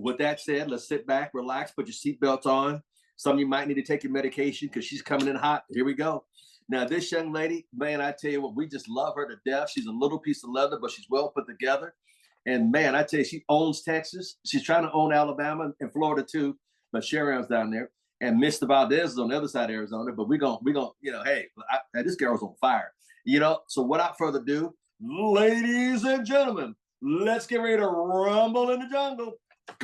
with that said, let's sit back, relax, put your seatbelt on. Some of you might need to take your medication because she's coming in hot. Here we go. Now, this young lady, man, I tell you what, we just love her to death. She's a little piece of leather, but she's well put together. And man, I tell you, she owns Texas. She's trying to own Alabama and Florida too, but Sharon's down there. And Mr. Valdez is on the other side of Arizona. But we're gonna, hey, this girl's on fire. So without further ado, ladies and gentlemen, let's get ready to rumble in the jungle.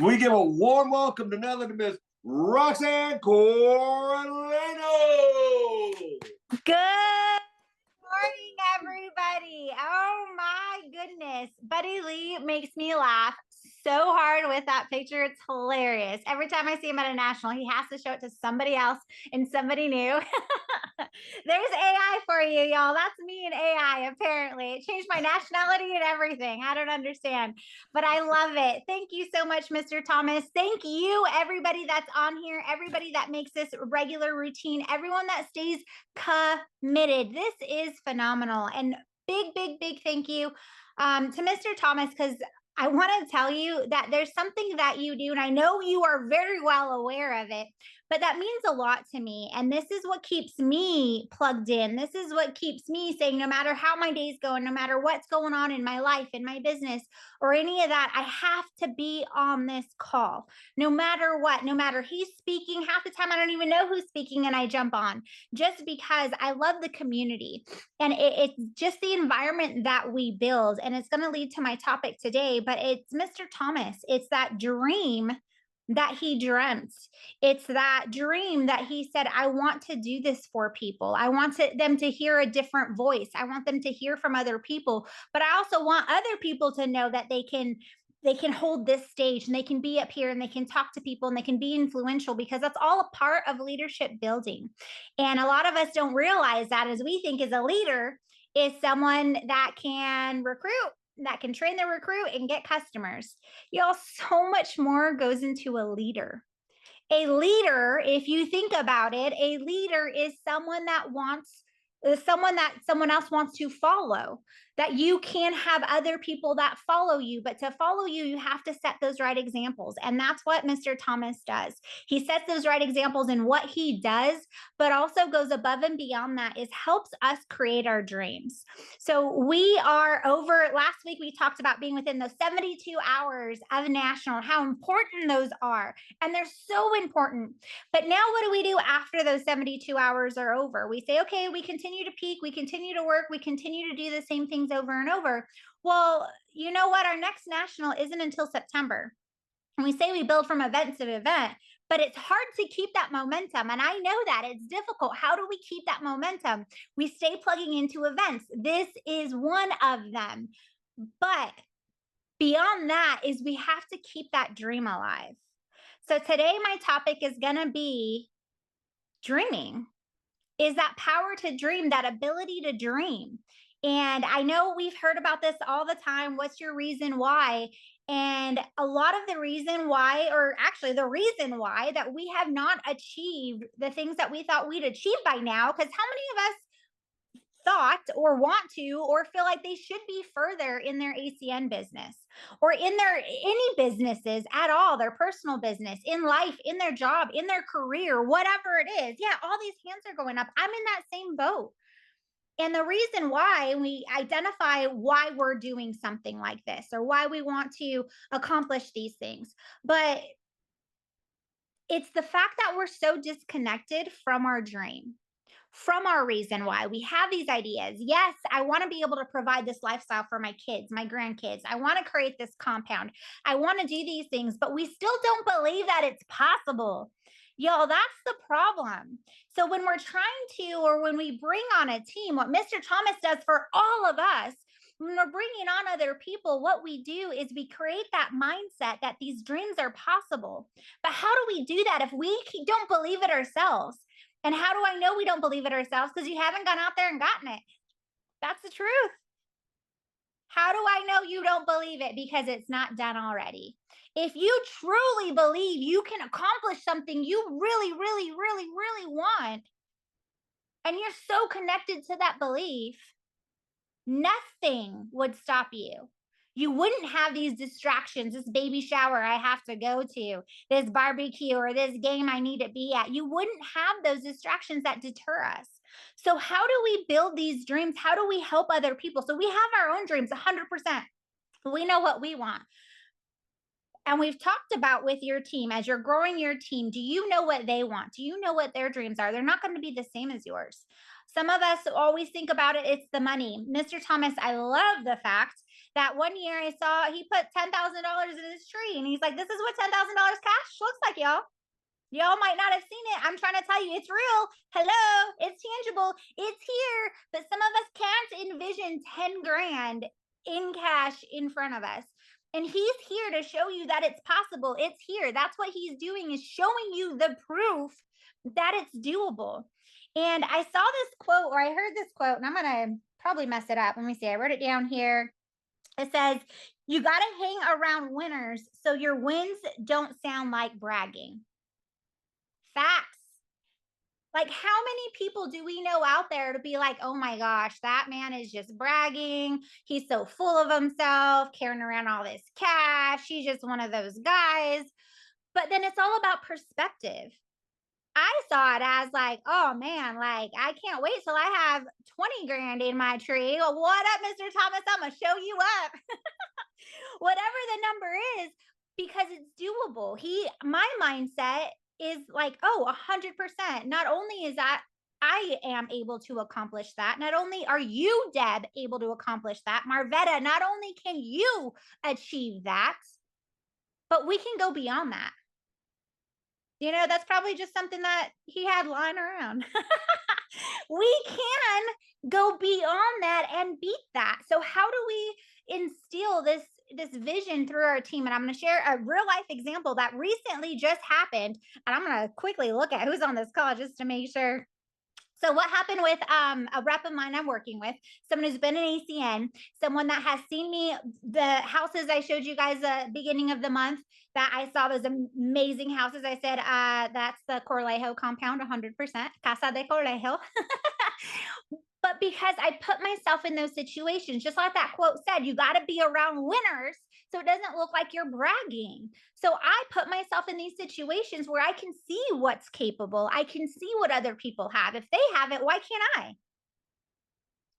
We give a warm welcome to none other than Miss Roxann Corralejo. Good morning, everybody. Oh my goodness. Buddy Lee makes me laugh so hard with that picture. It's hilarious. Every time I see him at a national, he has to show it to somebody else and somebody new. There's AI for you, y'all. That's me and AI, apparently. It changed my nationality and everything. I don't understand, but I love it. Thank you so much, Mr. Thomas. Thank you, everybody that's on here, everybody that makes this regular routine, everyone that stays committed. This is phenomenal. And big thank you to Mr. Thomas, because I want to tell you that there's something that you do, and I know you are very well aware of it, but that means a lot to me. And this is what keeps me plugged in. This is what keeps me saying, no matter how my day's going, no matter what's going on in my life, in my business, or any of that, I have to be on this call. No matter what, no matter he's speaking, half the time I don't even know who's speaking and I jump on just because I love the community. And it's just the environment that we build. And it's going to lead to my topic today, but it's Mr. Thomas. It's that dream that he dreamt. It's that dream that he said, I want to do this for people. I want them to hear a different voice. I want them to hear from other people, but I also want other people to know that they can hold this stage and they can be up here and they can talk to people and they can be influential, because that's all a part of leadership building. And a lot of us don't realize that, as we think as a leader is someone that can recruit, that can train the recruit and get customers. Y'all, so much more goes into a leader. A leader, if you think about it, a leader is someone that someone else wants to follow, that you can have other people that follow you, but to follow you, you have to set those right examples. And that's what Mr. Thomas does. He sets those right examples in what he does, but also goes above and beyond that, is helps us create our dreams. So we are over, last week we talked about being within those 72 hours of national, how important those are. And they're so important. But now what do we do after those 72 hours are over? We say, okay, we continue to peak, we continue to work, we continue to do the same things over and over. Well, you know what? Our next national isn't until September. And we say we build from event to event, but it's hard to keep that momentum. And I know that it's difficult. How do we keep that momentum? We stay plugging into events. This is one of them. But beyond that is we have to keep that dream alive. So today my topic is going to be dreaming. Is that power to dream, that ability to dream. And I know we've heard about this all the time. What's your reason why? And a lot of the reason why, or actually the reason why, that we have not achieved the things that we thought we'd achieve by now, because how many of us thought or want to or feel like they should be further in their ACN business or in their any businesses at all, their personal business, in life, in their job, in their career, whatever it is? Yeah, all these hands are going up. I'm in that same boat. And the reason why we identify why we're doing something like this or why we want to accomplish these things, but it's the fact that we're so disconnected from our dream, from our reason why. We have these ideas. Yes, I want to be able to provide this lifestyle for my kids, my grandkids. I want to create this compound. I want to do these things, but we still don't believe that it's possible. Y'all, that's the problem. So when we're trying to, or when we bring on a team, what Mr. Thomas does for all of us, when we're bringing on other people, what we do is we create that mindset that these dreams are possible. But how do we do that if we don't believe it ourselves? And how do I know we don't believe it ourselves? Because you haven't gone out there and gotten it. That's the truth. How do I know you don't believe it? Because it's not done already. If you truly believe you can accomplish something you really want, and you're so connected to that belief, nothing would stop you. You wouldn't have these distractions, this baby shower I have to go to, this barbecue or this game I need to be at. You wouldn't have those distractions that deter us. So how do we build these dreams? How do we help other people? So we have our own dreams 100%. We know what we want. And we've talked about with your team, as you're growing your team, do you know what they want? Do you know what their dreams are? They're not going to be the same as yours. Some of us always think about it, it's the money. Mr. Thomas, I love the fact that one year I saw he put $10,000 in his tree and he's like, this is what $10,000 cash looks like, y'all. Y'all might not have seen it. I'm trying to tell you, it's real. Hello, it's tangible. It's here. But some of us can't envision 10 grand in cash in front of us. And he's here to show you that it's possible. It's here. That's what he's doing, is showing you the proof that it's doable. And I saw this quote, or I heard this quote, and I'm going to probably mess it up. Let me see. I wrote it down here. It says, you got to hang around winners so your wins don't sound like bragging. Facts. Like, how many people do we know out there to be like, oh my gosh, that man is just bragging. He's so full of himself, carrying around all this cash. He's just one of those guys. But then it's all about perspective. I saw it as like, oh man, like, I can't wait till I have 20 grand in my tree. Well, what up, Mr. Thomas? I'm going to show you up. Whatever the number is, because it's doable. My mindset is like, oh, 100%. Not only is that I am able to accomplish that, not only are you, Deb, able to accomplish that, Marvetta, not only can you achieve that, but we can go beyond that. You know, that's probably just something that he had lying around. We can go beyond that and beat that. So how do we instill this vision through our team? And I'm going to share a real life example that recently just happened. And I'm going to quickly look at who's on this call just to make sure. So what happened with a rep of mine I'm working with, someone who's been an ACN, someone that has seen me, the houses I showed you guys at the beginning of the month that I saw, those amazing houses. I said, that's the Corralejo compound, 100%, Casa de Corralejo. But because I put myself in those situations, just like that quote said, you got to be around winners so it doesn't look like you're bragging. So I put myself in these situations where I can see what's capable. I can see what other people have. If they have it, why can't I?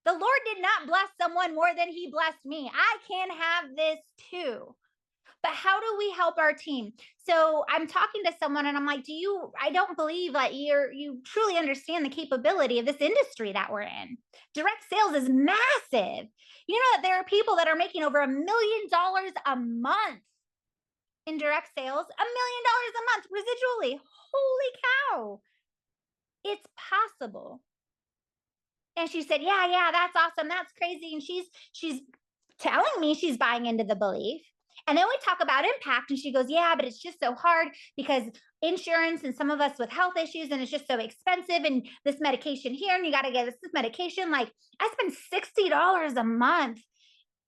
The Lord did not bless someone more than he blessed me. I can have this too. But how do we help our team? So I'm talking to someone and I'm like, I don't believe that you truly understand the capability of this industry that we're in. Direct sales is massive. You know that there are people that are making over $1 million a month in direct sales, $1 million a month residually. Holy cow. It's possible. And she said, yeah, that's awesome. That's crazy. And she's telling me she's buying into the belief. And then we talk about impact and she goes, yeah, but it's just so hard because insurance and some of us with health issues and it's just so expensive and this medication here and you got to get this medication. Like I spend $60 a month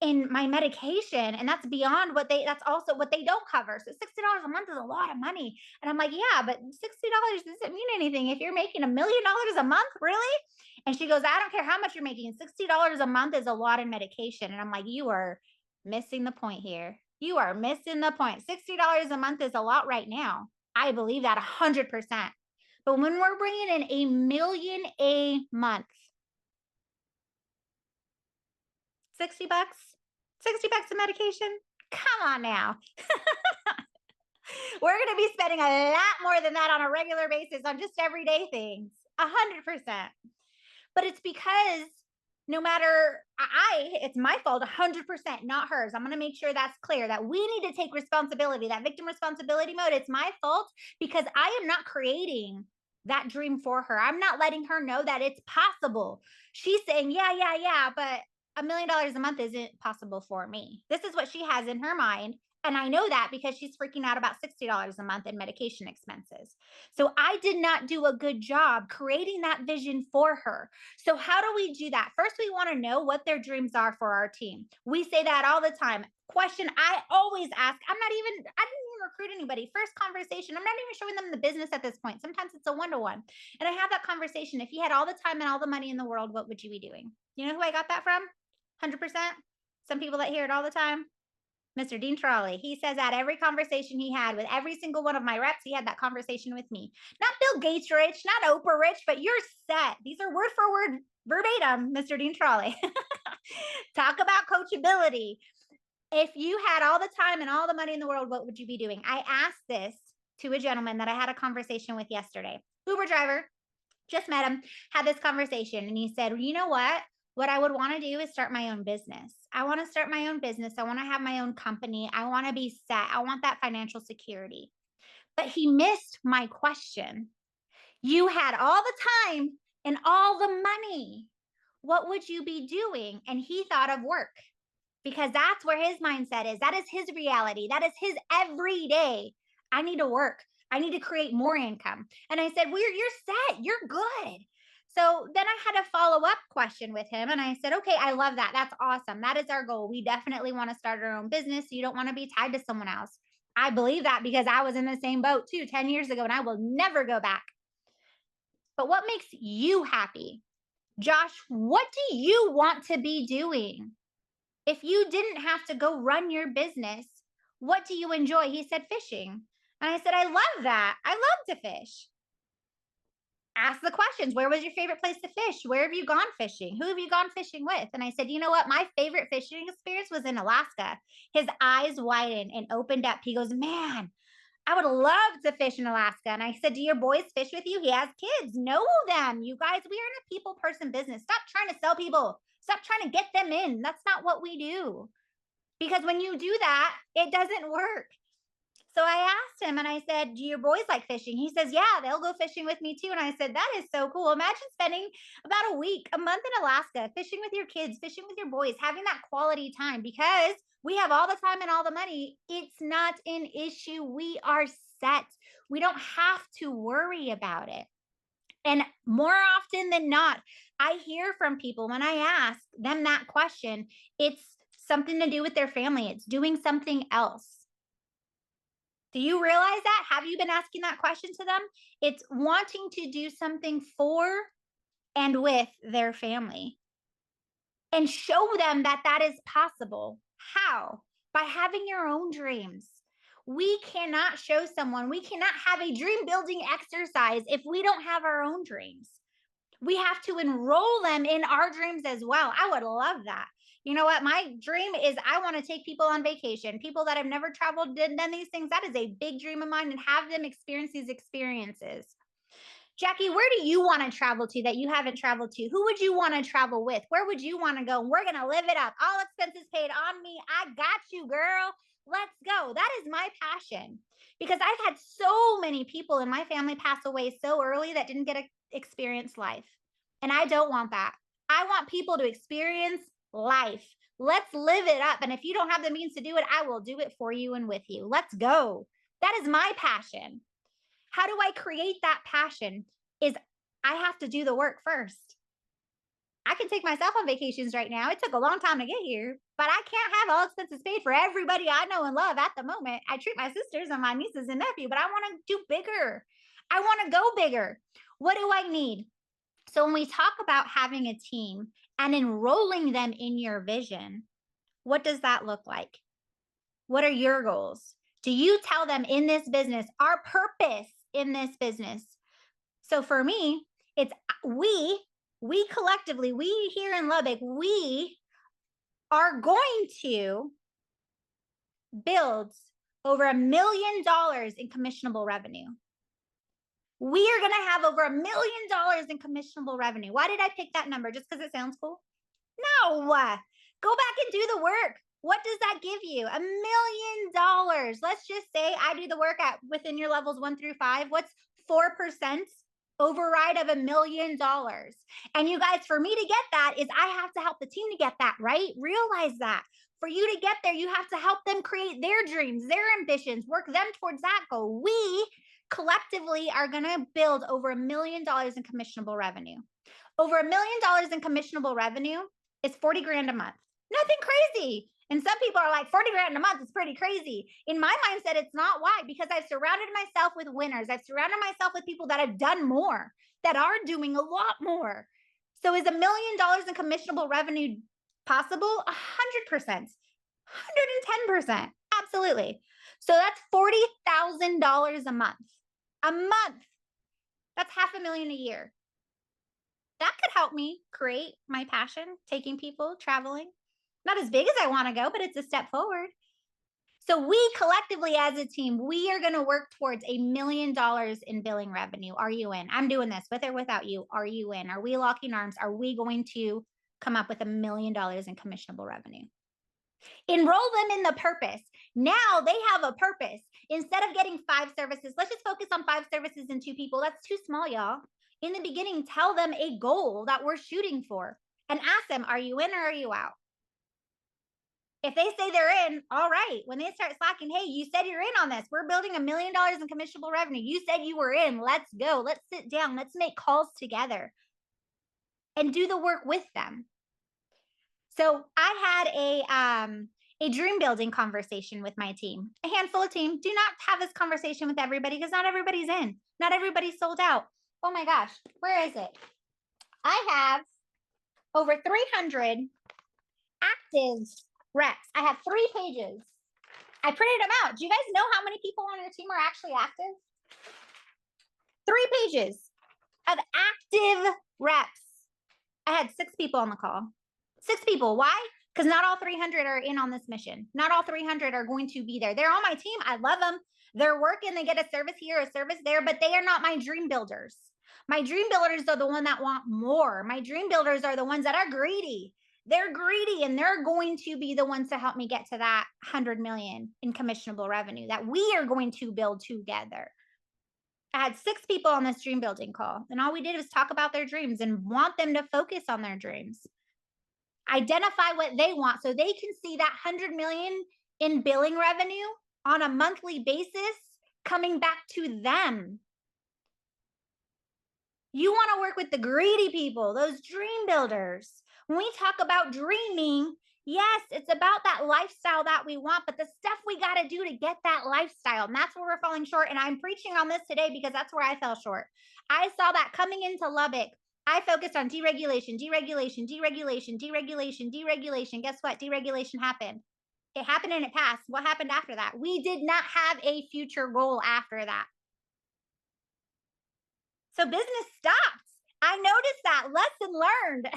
in my medication and that's beyond that's also what they don't cover. So $60 a month is a lot of money. And I'm like, yeah, but $60 doesn't mean anything. If you're making $1 million a month, really? And she goes, I don't care how much you're making. $60 a month is a lot in medication. And I'm like, you are missing the point here. You are missing the point. $60 a month is a lot right now. I believe that 100%. But when we're bringing in $1 million a month, $60, $60 of medication. Come on now. We're going to be spending a lot more than that on a regular basis on just everyday things. 100%. But it's because no matter, it's my fault 100%, not hers. I'm going to make sure that's clear, that we need to take responsibility, that victim responsibility mode. It's my fault because I am not creating that dream for her. I'm not letting her know that it's possible. She's saying, yeah, but $1 million a month isn't possible for me. This is what she has in her mind. And I know that because she's freaking out about $60 a month in medication expenses. So I did not do a good job creating that vision for her. So how do we do that? First, we want to know what their dreams are for our team. We say that all the time. Question I always ask, I didn't even recruit anybody. First conversation, I'm not even showing them the business at this point. Sometimes it's a one-to-one. And I have that conversation. If you had all the time and all the money in the world, what would you be doing? You know who I got that from? 100%. Some people that hear it all the time. Mr. Dean Trolley. He says that every conversation he had with every single one of my reps, he had that conversation with me. Not Bill Gates rich, not Oprah rich, but you're set. These are word for word verbatim, Mr. Dean Trolley. Talk about coachability. If you had all the time and all the money in the world, what would you be doing? I asked this to a gentleman that I had a conversation with yesterday. Uber driver, just met him, had this conversation, and he said, you know what? What I would want to do is start my own business. I want to start my own business. I want to have my own company. I want to be set. I want that financial security. But he missed my question. You had all the time and all the money. What would you be doing? And he thought of work, because that's where his mindset is. That is his reality. That is his everyday. I need to work. I need to create more income. And I said, well, you're set. You're good. So then I had a follow-up question with him. And I said, okay, I love that. That's awesome. That is our goal. We definitely want to start our own business. You don't want to be tied to someone else. I believe that because I was in the same boat too 10 years ago, and I will never go back. But what makes you happy? Josh, what do you want to be doing? If you didn't have to go run your business, what do you enjoy? He said fishing. And I said, I love that. I love to fish. Ask the questions. Where was your favorite place to fish? Where have you gone fishing? Who have you gone fishing with? And I said, you know what? My favorite fishing experience was in Alaska. His eyes widened and opened up. He goes, man, I would love to fish in Alaska. And I said, do your boys fish with you? He has kids. Know them. You guys, we are in a people person business. Stop trying to sell people. Stop trying to get them in. That's not what we do. Because when you do that, it doesn't work. So I asked him and I said, do your boys like fishing? He says, yeah, they'll go fishing with me too. And I said, that is so cool. Imagine spending about a week, a month in Alaska, fishing with your kids, fishing with your boys, having that quality time, because we have all the time and all the money. It's not an issue. We are set. We don't have to worry about it. And more often than not, I hear from people when I ask them that question, it's something to do with their family. It's doing something else. Do you realize that? Have you been asking that question to them? It's wanting to do something for and with their family. And show them that that is possible. How? By having your own dreams. We cannot show someone, we cannot have a dream building exercise if we don't have our own dreams. We have to enroll them in our dreams as well. I would love that. You know what? My dream is I want to take people on vacation, people that have never traveled, done these things. That is a big dream of mine, and have them experience these experiences. Jackie, where do you want to travel to that you haven't traveled to? Who would you want to travel with? Where would you want to go? And we're going to live it up. All expenses paid on me. I got you, girl. Let's go. That is my passion, because I've had so many people in my family pass away so early that didn't get to experience life. And I don't want that. I want people to experience life. Let's live it up. And if you don't have the means to do it, I will do it for you and with you. Let's go. That is my passion. How do I create that passion? Is I have to do the work first. I can take myself on vacations right now. It took a long time to get here, but I can't have all expenses paid for everybody I know and love at the moment. I treat my sisters and my nieces and nephew, but I want to do bigger. I want to go bigger. What do I need? So when we talk about having a team and enrolling them in your vision, what does that look like? What are your goals? Do you tell them in this business, our purpose in this business? So for me, it's we collectively, we here in Lubbock, we are going to build over $1 million in commissionable revenue. We are going to have over $1 million in commissionable revenue. Why did I pick that number? Just because it sounds cool? No. Go back and do the work. What does that give you? $1 million. Let's just say I do the work at within your levels 1 through 5. What's 4% override of $1 million? And you guys, for me to get that is I have to help the team to get that, right? Realize that. For you to get there, you have to help them create their dreams, their ambitions, work them towards that goal. We collectively are going to build over $1 million in commissionable revenue. Over $1 million in commissionable revenue is 40 grand a month. Nothing crazy. And some people are like, 40 grand a month is pretty crazy. In my mindset, it's not. Why? Because I've surrounded myself with winners. I've surrounded myself with people that have done more, that are doing a lot more. So is $1 million in commissionable revenue possible? 100%. 110%. Absolutely. So that's $40,000 a month. A month. That's $500,000 a year. That could help me create my passion, taking people, traveling. Not as big as I want to go, but it's a step forward. So we collectively as a team, we are going to work towards $1 million in billing revenue. Are you in? I'm doing this with or without you. Are you in? Are we locking arms? Are we going to come up with $1 million in commissionable revenue? Enroll them in the purpose. Now they have a purpose. Instead of getting 5 services, let's just focus on 5 services and 2 people. That's too small, y'all. In the beginning, tell them a goal that we're shooting for and ask them, are you in or are you out? If they say they're in, all right. When they start slacking, hey, you said you're in on this. We're building $1 million in commissionable revenue. You said you were in. Let's go. Let's sit down. Let's make calls together and do the work with them. So I had a dream building conversation with my team, a handful of team. Do not have this conversation with everybody because not everybody's in. Not everybody's sold out. Oh my gosh, where is it? I have over 300 active reps. I have 3 pages. I printed them out. Do you guys know how many people on your team are actually active? 3 pages of active reps. I had 6 people on the call. 6 people. Why? Because not all 300 are in on this mission. Not all 300 are going to be there. They're on my team. I love them. They're working. They get a service here, a service there, but they are not my dream builders. My dream builders are the ones that want more. My dream builders are the ones that are greedy. They're greedy and they're going to be the ones to help me get to that 100 million in commissionable revenue that we are going to build together. I had 6 people on this dream building call, and all we did was talk about their dreams and want them to focus on their dreams. Identify what they want so they can see that 100 million in billing revenue on a monthly basis coming back to them. You want to work with the greedy people, those dream builders. When we talk about dreaming, yes, it's about that lifestyle that we want, but the stuff we got to do to get that lifestyle, and that's where we're falling short. And I'm preaching on this today because that's where I fell short. I saw that coming into Lubbock. I focused on deregulation, deregulation, deregulation, deregulation, deregulation. Guess what? Deregulation happened. It happened and it passed. What happened after that? We did not have a future goal after that. So business stopped. I noticed that. Lesson learned.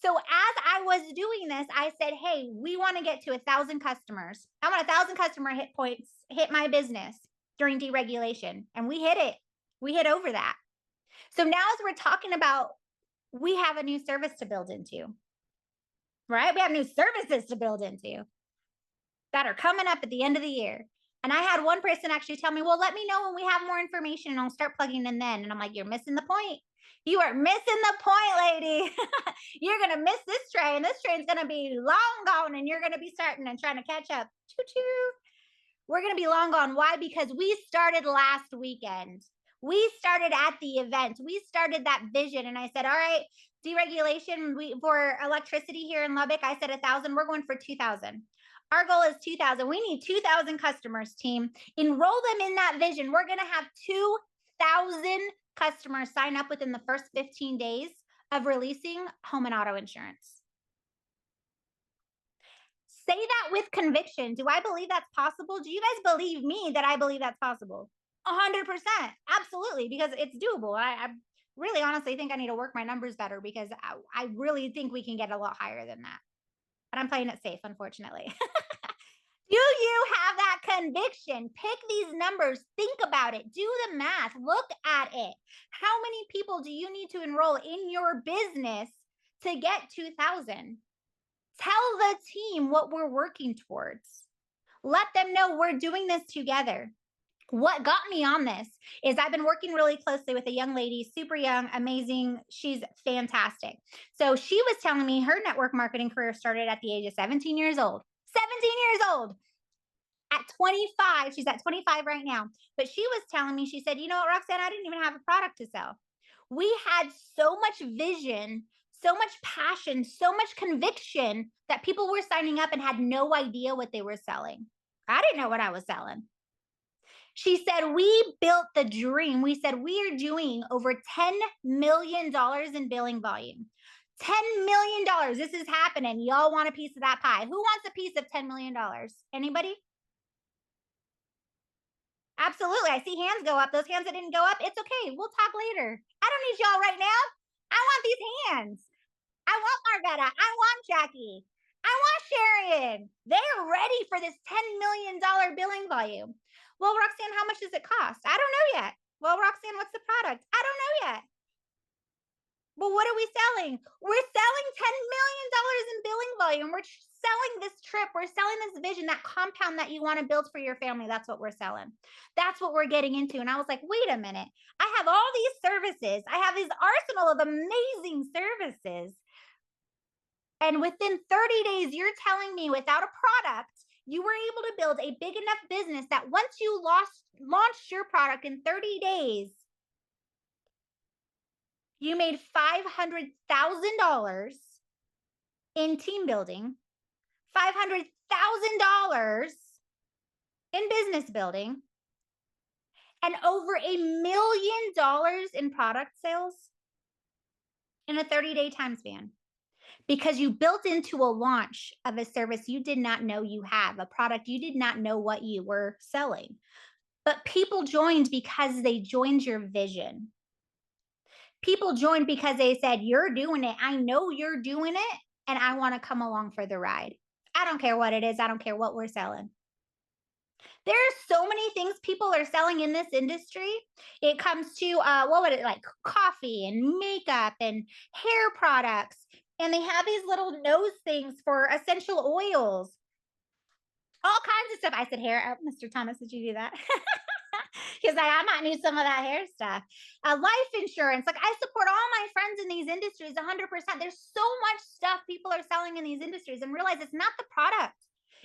So as I was doing this, I said, hey, we want to get to 1,000 customers. I want 1,000 customer hit points, hit my business during deregulation. And we hit it. We hit over that. So now as we're talking about, we have a new service to build into, right? We have new services to build into that are coming up at the end of the year. And I had one person actually tell me, well, let me know when we have more information and I'll start plugging in then. And I'm like, you're missing the point. You are missing the point, lady. You're going to miss this train. This train's going to be long gone and you're going to be starting and trying to catch up. Choo-choo. We're going to be long gone. Why? Because we started last weekend. We started at the event. We started that vision. And I said, all right, deregulation for electricity here in Lubbock, I said 1,000. We're going for 2,000. Our goal is 2,000. We need 2,000 customers, team. Enroll them in that vision. We're going to have 2,000 customers sign up within the first 15 days of releasing home and auto insurance. Say that with conviction. Do I believe that's possible? Do you guys believe me that I believe that's possible? 100%. Absolutely, because it's doable. I really honestly think I need to work my numbers better because I really think we can get a lot higher than that. But I'm playing it safe, unfortunately. Do you have that conviction? Pick these numbers. Think about it. Do the math. Look at it. How many people do you need to enroll in your business to get 2,000? Tell the team what we're working towards. Let them know we're doing this together. What got me on this is I've been working really closely with a young lady, super young, amazing. She's fantastic. So she was telling me her network marketing career started at the age of 17 years old. 17 years old. At 25, she's at 25 right now. But she was telling me, she said, you know what, Roxann, I didn't even have a product to sell. We had so much vision, so much passion, so much conviction that people were signing up and had no idea what they were selling. I didn't know what I was selling. She said, we built the dream. We said, we are doing over $10 million in billing volume. $10 million. This is happening. Y'all want a piece of that pie. Who wants a piece of $10 million? Anybody? Absolutely. I see hands go up. Those hands that didn't go up, it's okay. We'll talk later. I don't need y'all right now. I want these hands. I want Margetta. I want Jackie. I want Sharon. They're ready for this $10 million billing volume. Well, Roxann, how much does it cost? I don't know yet. Well, Roxann, what's the product? I don't know yet. But what are we selling? We're selling $10 million in billing volume. We're selling this trip. We're selling this vision, that compound that you want to build for your family. That's what we're selling. That's what we're getting into. And I was like, wait a minute. I have all these services. I have this arsenal of amazing services. And within 30 days, you're telling me without a product, you were able to build a big enough business that once you launched your product in 30 days, you made $500,000 in team building, $500,000 in business building, and over $1 million in product sales in a 30-day time span. Because you built into a launch of a service you did not know you have, a product you did not know what you were selling. But people joined because they joined your vision. People joined because they said, you're doing it. I know you're doing it, and I want to come along for the ride. I don't care what it is. I don't care what we're selling. There are so many things people are selling in this industry. It comes to, like coffee and makeup and hair products. And they have these little nose things for essential oils. All kinds of stuff. I said hair. Oh, Mr. Thomas, did you do that? Because I might need some of that hair stuff. Life insurance. Like, I support all my friends in these industries 100%. There's so much stuff people are selling in these industries, and realize it's not the product.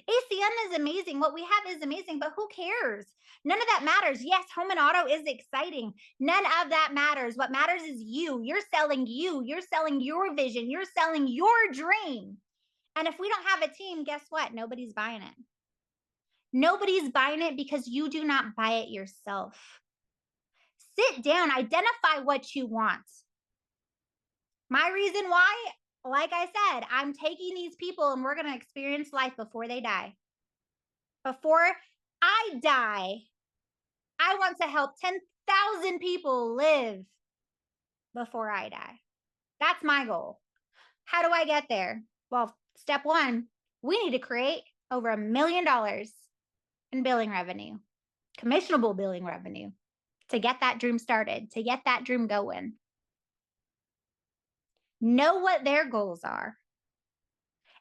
ACN is amazing. What we have is amazing, but who cares? None of that matters. Yes, home and auto is exciting. None of that matters. What matters is you. You're selling you. You're selling your vision. You're selling your dream. And if we don't have a team, guess what? Nobody's buying it. Nobody's buying it because you do not buy it yourself. Sit down, identify what you want. My reason why, like I said, I'm taking these people and we're going to experience life before they die. Before I die, I want to help 10,000 people live before I die. That's my goal. How do I get there? Well, step one, we need to create over $1 million in billing revenue, commissionable billing revenue, to get that dream started, to get that dream going. Know what their goals are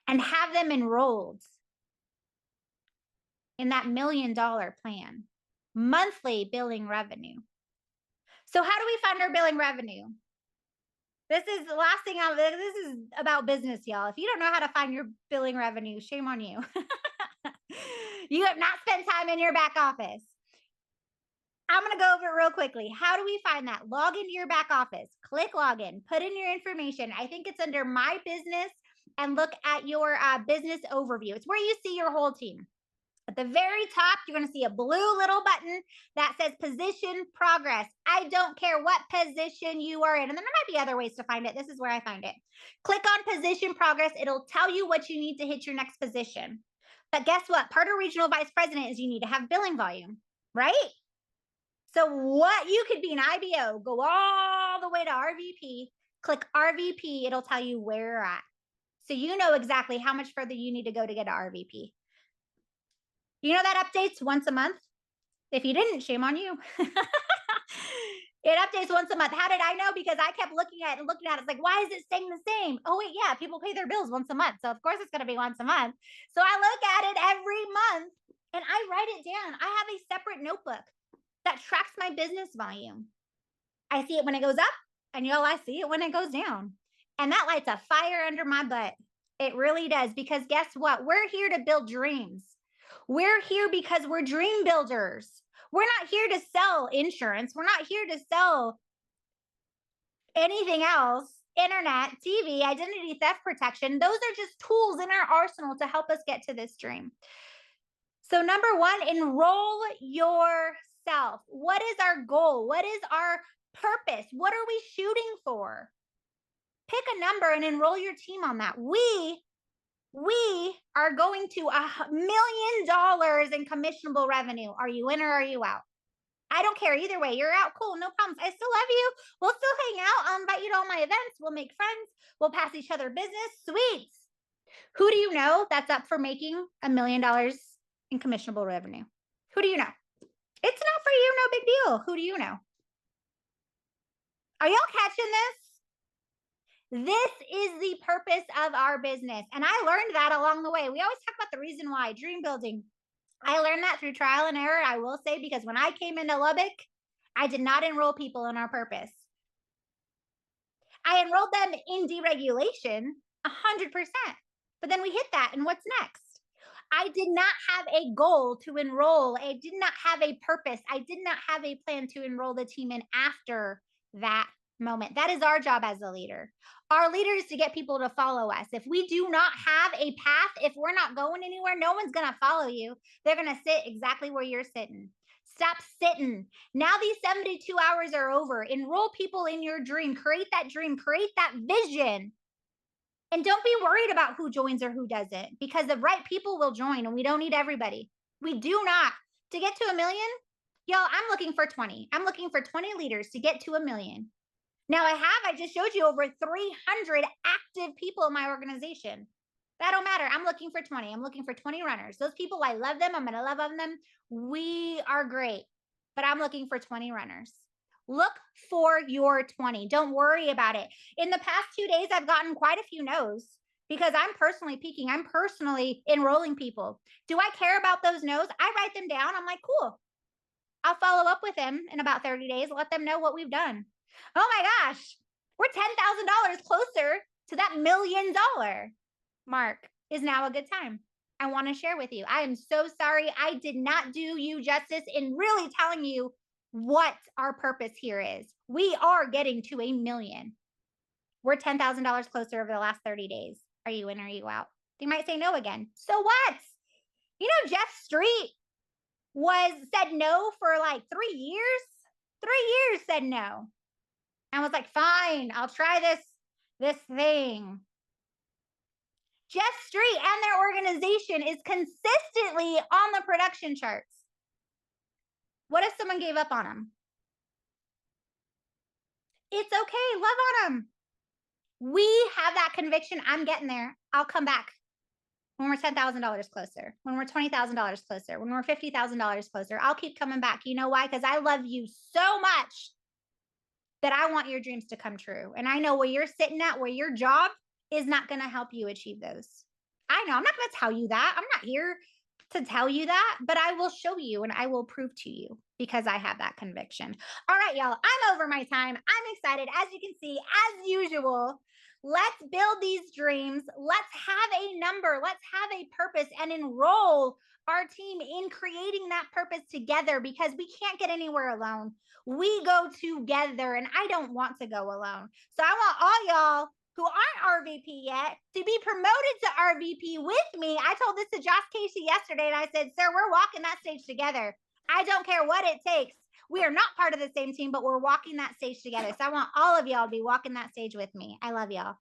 and have them enrolled in that $1 million plan, monthly billing revenue. So how do we find our billing revenue? This is the last thing this is about business, y'all. If you don't know how to find your billing revenue, shame on you. You have not spent time in your back office. I'm going to go over it real quickly. How do we find that? Log into your back office, click login, put in your information. I think it's under my business, and look at your business overview. It's where you see your whole team. At the very top, you're going to see a blue little button that says position progress. I don't care what position you are in. And then there might be other ways to find it. This is where I find it. Click on position progress. It'll tell you what you need to hit your next position. But guess what? Part of regional vice president is you need to have billing volume, right? So what you could be an IBO, go all the way to RVP, click RVP. It'll tell you where you're at. So you know exactly how much further you need to go to get to RVP. You know that updates once a month? If you didn't, shame on you. It updates once a month. How did I know? Because I kept looking at it and looking at it. It's like, why is it staying the same? Oh, wait, yeah, people pay their bills once a month. So, of course, it's going to be once a month. So I look at it every month and I write it down. I have a separate notebook that tracks my business volume. I see it when it goes up, and y'all, I see it when it goes down. And that lights a fire under my butt. It really does. Because guess what? We're here to build dreams. We're here because we're dream builders. We're not here to sell insurance. We're not here to sell anything else. Internet, TV, identity theft protection. Those are just tools in our arsenal to help us get to this dream. So number one, enroll yourself. What is our goal? What is our purpose? What are we shooting for? Pick a number and enroll your team on that. We are going to $1 million in commissionable revenue. Are you in or are you out? I don't care either way. You're out. Cool. No problems. I still love you. We'll still hang out. I'll invite you to all my events. We'll make friends. We'll pass each other business. Sweet. Who do you know that's up for making $1 million in commissionable revenue? Who do you know? It's not for you. No big deal. Who do you know? Are y'all catching this? This is the purpose of our business. And I learned that along the way. We always talk about the reason why, dream building. I learned that through trial and error, I will say, because when I came into Lubbock, I did not enroll people in our purpose. I enrolled them in deregulation 100%. But then we hit that, and what's next? I did not have a goal to enroll. I did not have a purpose. I did not have a plan to enroll the team in after that moment. That is our job as a leader. Our leader is to get people to follow us. If we do not have a path, if we're not going anywhere, no one's going to follow you. They're going to sit exactly where you're sitting. Stop sitting. Now these 72 hours are over. Enroll people in your dream. Create that dream. Create that vision. And don't be worried about who joins or who doesn't, because the right people will join, and we don't need everybody. We do not. To get to 1 million, y'all, I'm looking for 20. I'm looking for 20 leaders to get to 1 million. Now I just showed you over 300 active people in my organization. That don't matter. I'm looking for 20. I'm looking for 20 runners. Those people, I love them. I'm going to love on them. We are great, but I'm looking for 20 runners. Look for your 20. Don't worry about it. In the past 2 days, I've gotten quite a few no's because I'm personally peaking. I'm personally enrolling people. Do I care about those no's? I write them down. I'm like, cool. I'll follow up with them in about 30 days. Let them know what we've done. Oh my gosh, we're $10,000 closer to that $1 million mark. Is now a good time. I want to share with you. I am so sorry I did not do you justice in really telling you what our purpose here is. We are getting to 1 million. We're $10,000 closer over the last 30 days. Are you in or are you out? You might say no again. So what? You know, Jeff Street said no for like 3 years. 3 years said no. And was like, fine, I'll try this thing. Jeff Street and their organization is consistently on the production charts. What if someone gave up on them? It's okay. Love on them. We have that conviction. I'm getting there. I'll come back when we're $10,000 closer, when we're $20,000 closer, when we're $50,000 closer. I'll keep coming back. You know why? Because I love you so much that I want your dreams to come true. And I know where you're sitting at, where your job is not going to help you achieve those. I know. I'm not going to tell you that. I'm not here to tell you that, but I will show you and I will prove to you because I have that conviction. All right, y'all, I'm over my time. I'm excited. As you can see, as usual, let's build these dreams. Let's have a number. Let's have a purpose and enroll our team in creating that purpose together because we can't get anywhere alone. We go together and I don't want to go alone. So I want all y'all who aren't RVP yet to be promoted to RVP with me. I told this to Josh Casey yesterday and I said, sir, we're walking that stage together. I don't care what it takes. We are not part of the same team, but we're walking that stage together. So I want all of y'all to be walking that stage with me. I love y'all.